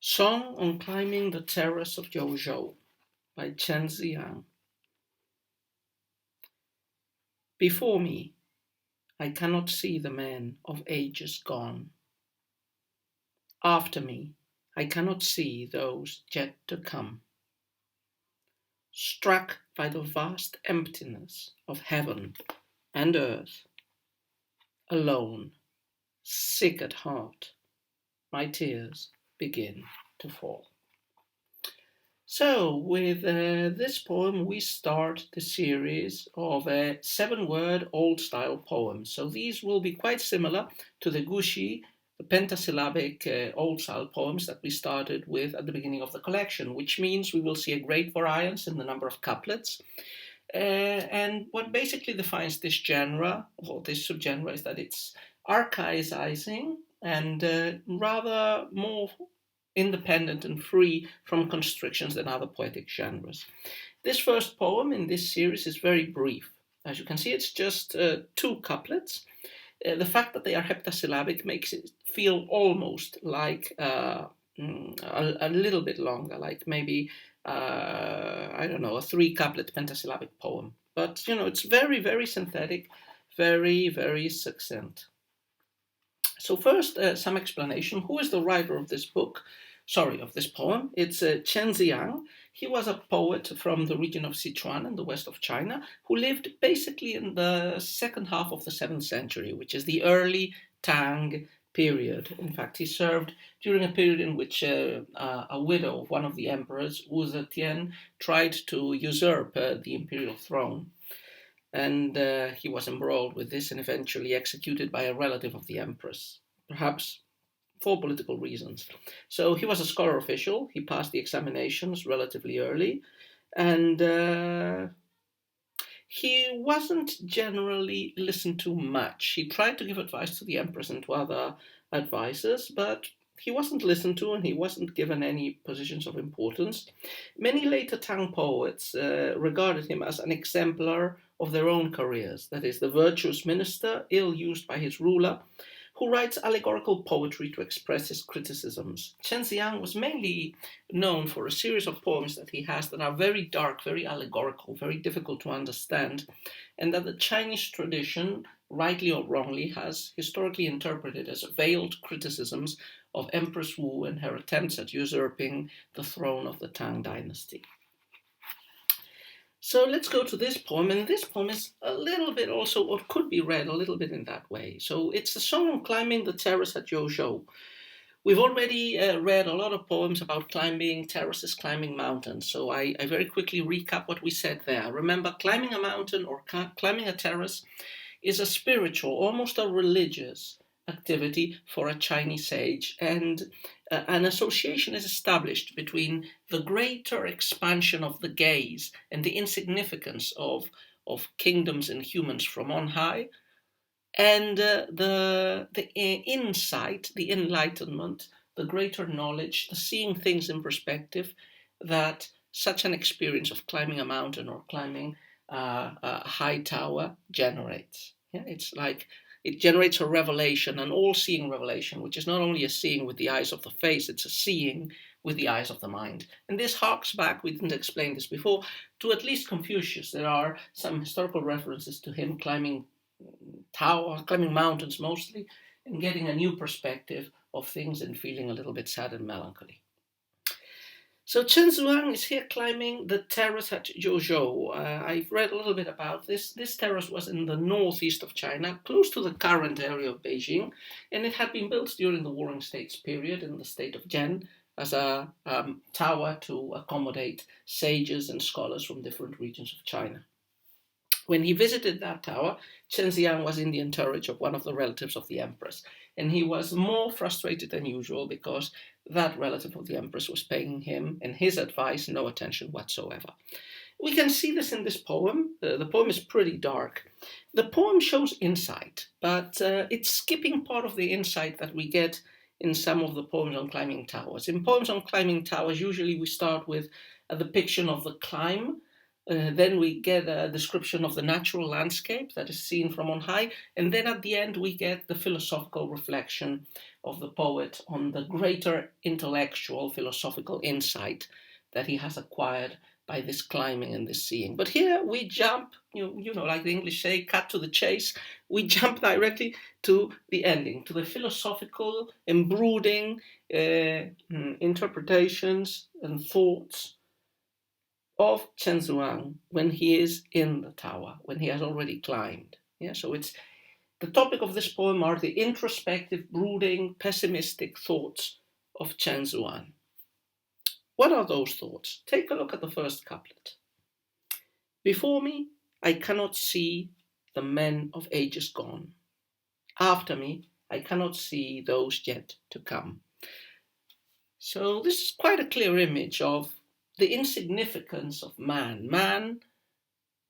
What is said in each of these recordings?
Song on Climbing the Terrace of Yuzhou by Chen Zi'ang. Before me, I cannot see the men of ages gone. After me, I cannot see those yet to come. Struck by the vast emptiness of heaven and earth, alone, sick at heart, my tears begin to fall. So, with this poem, we start the series of 7-word old-style poems. So these will be quite similar to the gushi, the pentasyllabic old-style poems that we started with at the beginning of the collection, which means we will see a great variance in the number of couplets. And what basically defines this genre, or this subgenre, is that it's archaizing and rather more independent and free from constrictions than other poetic genres. This first poem in this series is very brief. As you can see, it's just 2 couplets. The fact that they are heptasyllabic makes it feel almost like a little bit longer, like maybe, I don't know, a 3-couplet pentasyllabic poem. But, it's very, very synthetic, very, very succinct. So first, some explanation. Who is the writer of this poem? It's Chen Zi'ang. He was a poet from the region of Sichuan in the west of China, who lived basically in the second half of the 7th century, which is the early Tang period. In fact, he served during a period in which a widow of one of the emperors, Wu Zetian, tried to usurp the imperial throne. And he was embroiled with this and eventually executed by a relative of the empress, perhaps for political reasons. So he was a scholar official. He passed the examinations relatively early, and he wasn't generally listened to much. He tried to give advice to the empress and to other advisors, but he wasn't listened to and he wasn't given any positions of importance. Many later Tang poets regarded him as an exemplar of their own careers, that is, the virtuous minister ill-used by his ruler, who writes allegorical poetry to express his criticisms. Chen Zi'ang was mainly known for a series of poems that he has that are very dark, very allegorical, very difficult to understand, and that the Chinese tradition, rightly or wrongly, has historically interpreted as veiled criticisms of Empress Wu and her attempts at usurping the throne of the Tang dynasty. So let's go to this poem, and this poem is a little bit also, or could be read a little bit in that way. So it's a song on climbing the terrace at Yuzhou. We've already read a lot of poems about climbing terraces, climbing mountains, so I very quickly recap what we said there. Remember, climbing a mountain or climbing a terrace is a spiritual, almost a religious activity for a Chinese sage, and an association is established between the greater expansion of the gaze and the insignificance of kingdoms and humans from on high, and the insight, the enlightenment, the greater knowledge, the seeing things in perspective that such an experience of climbing a mountain or climbing a high tower generates. Yeah, it's like it generates a revelation, an all-seeing revelation, which is not only a seeing with the eyes of the face, it's a seeing with the eyes of the mind. And this harks back, we didn't explain this before, to at least Confucius. There are some historical references to him climbing mountains mostly, and getting a new perspective of things and feeling a little bit sad and melancholy. So Chen Zi'ang is here climbing the terrace at Yuzhou. I've read a little bit about this. This terrace was in the northeast of China, close to the current area of Beijing, and it had been built during the Warring States period in the state of Zhen as a tower to accommodate sages and scholars from different regions of China. When he visited that tower, Chen Zi'ang was in the entourage of one of the relatives of the empress, and he was more frustrated than usual because that relative of the empress was paying him and his advice no attention whatsoever. We can see this in this poem. The poem is pretty dark. The poem shows insight, but it's skipping part of the insight that we get in some of the poems on climbing towers. In poems on climbing towers, usually we start with a depiction of the climb, Then we get a description of the natural landscape that is seen from on high. And then at the end, we get the philosophical reflection of the poet on the greater intellectual philosophical insight that he has acquired by this climbing and this seeing. But here we jump, like the English say, cut to the chase. We jump directly to the ending, to the philosophical and brooding interpretations and thoughts of Chen Zi'ang when he is in the tower, when he has already climbed. Yeah, so it's the topic of this poem are the introspective, brooding, pessimistic thoughts of Chen Zi'ang. What are those thoughts? Take a look at the first couplet. Before me, I cannot see the men of ages gone. After me, I cannot see those yet to come. So this is quite a clear image of the insignificance of man. Man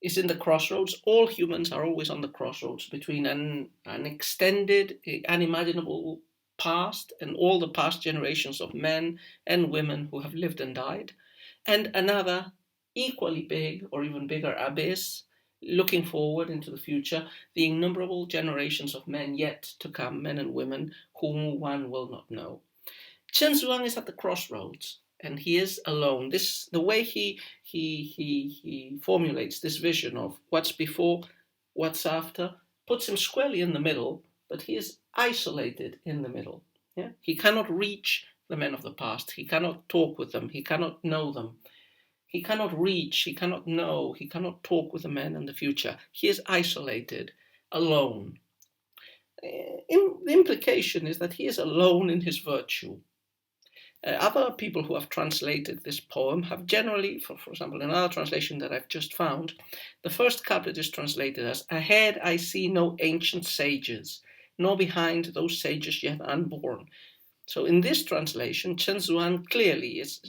is in the crossroads. All humans are always on the crossroads between an extended, unimaginable past and all the past generations of men and women who have lived and died, and another equally big or even bigger abyss looking forward into the future, the innumerable generations of men yet to come, men and women whom one will not know. Chen Zi'ang is at the crossroads, and he is alone. The way he formulates this vision of what's before, what's after, puts him squarely in the middle, but he is isolated in the middle. Yeah? He cannot reach the men of the past. He cannot talk with them. He cannot know them. He cannot reach, he cannot know, he cannot talk with the men in the future. He is isolated, alone. The implication is that he is alone in his virtue. Other people who have translated this poem have generally, for example, in another translation that I've just found, the first couplet is translated as, ahead I see no ancient sages, nor behind those sages yet unborn. So in this translation, Chen Zi'ang clearly is,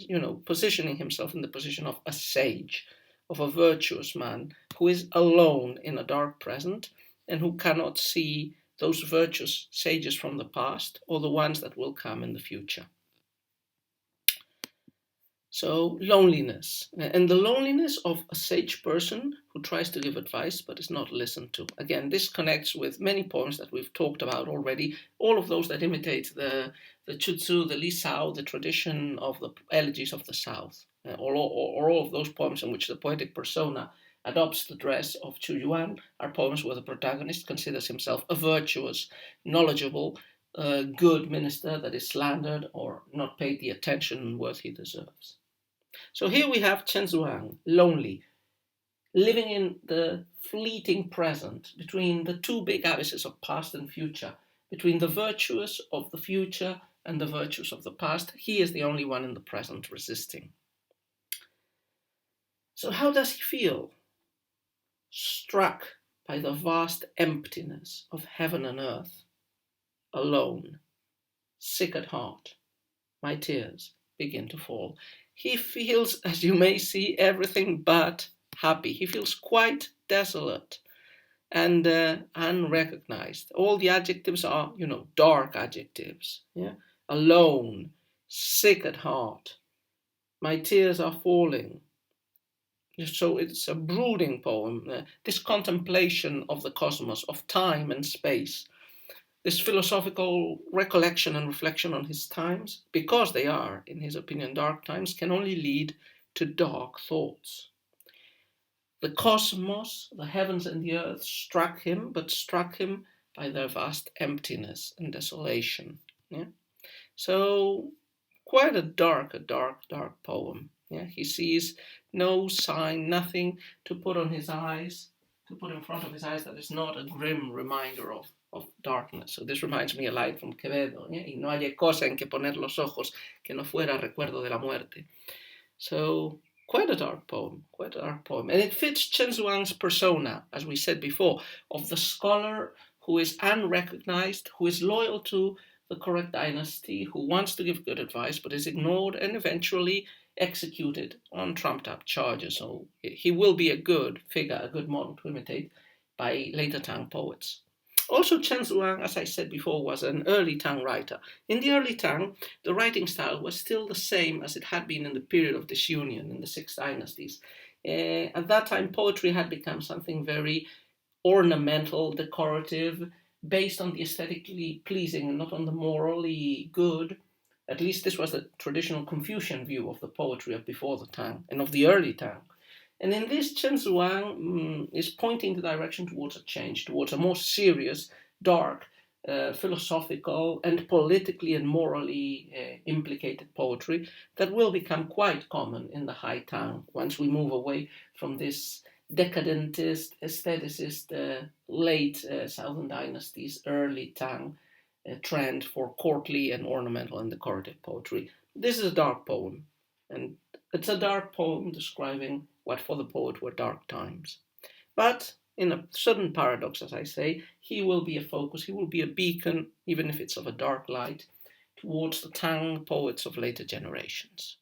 positioning himself in the position of a sage, of a virtuous man who is alone in a dark present and who cannot see those virtuous sages from the past or the ones that will come in the future. So loneliness, and the loneliness of a sage person who tries to give advice but is not listened to. Again, this connects with many poems that we've talked about already, all of those that imitate the Chuzhu, the Li Sao, the tradition of the elegies of the South, or all of those poems in which the poetic persona adopts the dress of Chu Yuan are poems where the protagonist considers himself a virtuous, knowledgeable, good minister that is slandered or not paid the attention worth he deserves. So here we have Chen Zi'ang, lonely, living in the fleeting present between the two big abysses of past and future, between the virtuous of the future and the virtues of the past. He is the only one in the present resisting. So how does he feel? Struck by the vast emptiness of heaven and earth, alone, sick at heart, my tears begin to fall. He feels, as you may see, everything but happy. He feels quite desolate and unrecognized. All the adjectives are, dark adjectives. Yeah? Alone, sick at heart. My tears are falling. So it's a brooding poem, this contemplation of the cosmos, of time and space. This philosophical recollection and reflection on his times, because they are, in his opinion, dark times, can only lead to dark thoughts. The cosmos, the heavens and the earth struck him, but struck him by their vast emptiness and desolation. Yeah? So quite a dark poem. Yeah? He sees no sign, nothing to put on his eyes, to put in front of his eyes that is not a grim reminder of darkness. So this reminds me a line from Quevedo, y no haya cosa en que poner los ojos que no fuera recuerdo de la muerte. So quite a dark poem. And it fits Chen Zi'ang's persona, as we said before, of the scholar who is unrecognized, who is loyal to the correct dynasty, who wants to give good advice but is ignored and eventually executed on trumped-up charges. So he will be a good figure, a good model to imitate by later Tang poets. Also, Chen Zi'ang, as I said before, was an early Tang writer. In the early Tang, the writing style was still the same as it had been in the period of disunion in the Six Dynasties. At that time, poetry had become something very ornamental, decorative, based on the aesthetically pleasing and not on the morally good. At least this was the traditional Confucian view of the poetry of before the Tang and of the early Tang. And in this, Chen Zi'ang is pointing the direction towards a change, towards a more serious, dark, philosophical, and politically and morally implicated poetry that will become quite common in the High Tang once we move away from this decadentist, aestheticist, late Southern Dynasty's early Tang trend for courtly and ornamental and decorative poetry. This is a dark poem, and it's a dark poem describing what for the poet were dark times. But in a sudden paradox, as I say, he will be a focus, he will be a beacon, even if it's of a dark light, towards the Tang poets of later generations.